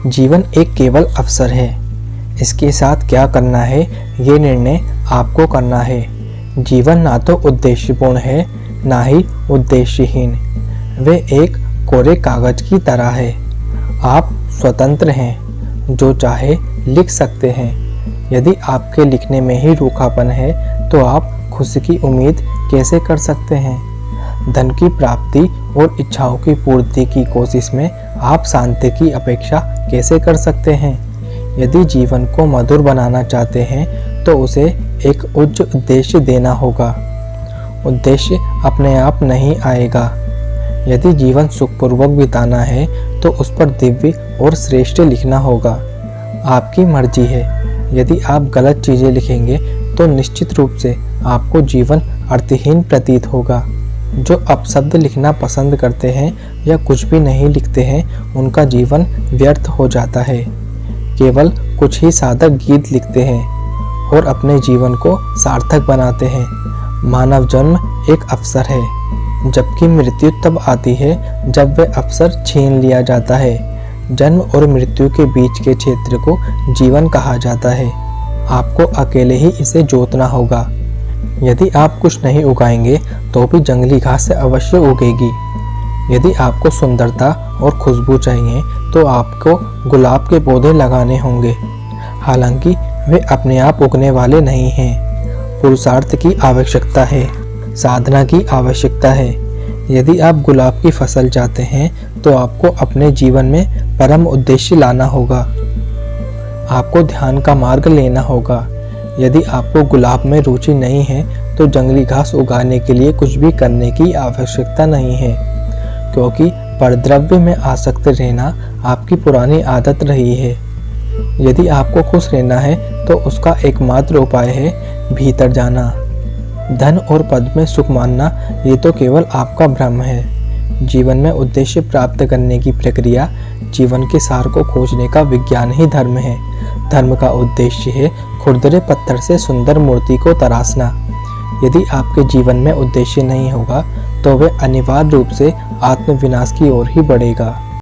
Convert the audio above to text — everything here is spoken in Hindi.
जीवन एक केवल अवसर है। इसके साथ क्या करना है ये निर्णय आपको करना है। जीवन ना तो उद्देश्यपूर्ण है ना ही उद्देश्यहीन। वे एक कोरे कागज की तरह है। आप स्वतंत्र हैं, जो चाहे लिख सकते हैं। यदि आपके लिखने में ही रूखापन है तो आप खुशी की उम्मीद कैसे कर सकते हैं? धन की प्राप्ति और इच्छाओं की पूर्ति की कोशिश में आप शांति की अपेक्षा कैसे कर सकते हैं? यदि जीवन को मधुर बनाना चाहते हैं तो उसे एक उच्च उद्देश्य देना होगा। उद्देश्य अपने आप नहीं आएगा। यदि जीवन सुखपूर्वक बिताना है तो उस पर दिव्य और श्रेष्ठ लिखना होगा। आपकी मर्जी है। यदि आप गलत चीज़ें लिखेंगे तो निश्चित रूप से आपको जीवन अर्थहीन प्रतीत होगा। जो अपशब्द लिखना पसंद करते हैं या कुछ भी नहीं लिखते हैं, उनका जीवन व्यर्थ हो जाता है। केवल कुछ ही साधक गीत लिखते हैं और अपने जीवन को सार्थक बनाते हैं। मानव जन्म एक अवसर है, जबकि मृत्यु तब आती है जब वह अवसर छीन लिया जाता है। जन्म और मृत्यु के बीच के क्षेत्र को जीवन कहा जाता है। आपको अकेले ही इसे जोतना होगा। यदि आप कुछ नहीं उगाएंगे तो भी जंगली घास से अवश्य उगेगी। यदि आपको सुंदरता और खुशबू चाहिए तो आपको गुलाब के पौधे लगाने होंगे। हालांकि वे अपने आप उगने वाले नहीं हैं। पुरुषार्थ की आवश्यकता है, साधना की आवश्यकता है। यदि आप गुलाब की फसल चाहते हैं तो आपको अपने जीवन में परम उद्देश्य लाना होगा। आपको ध्यान का मार्ग लेना होगा। यदि आपको गुलाब में रुचि नहीं है तो जंगली घास उगाने के लिए कुछ भी करने की आवश्यकता नहीं है, क्योंकि परद्रव्य में आसक्त रहना आपकी पुरानी आदत रही है। यदि आपको खुश रहना है तो उसका एकमात्र उपाय है भीतर जाना। धन और पद में सुख मानना ये तो केवल आपका भ्रम है। जीवन में उद्देश्य प्राप्त करने की प्रक्रिया, जीवन के सार को खोजने का विज्ञान ही धर्म है। धर्म का उद्देश्य है खुरदरे पत्थर से सुंदर मूर्ति को तराशना। यदि आपके जीवन में उद्देश्य नहीं होगा तो वह अनिवार्य रूप से आत्मविनाश की ओर ही बढ़ेगा।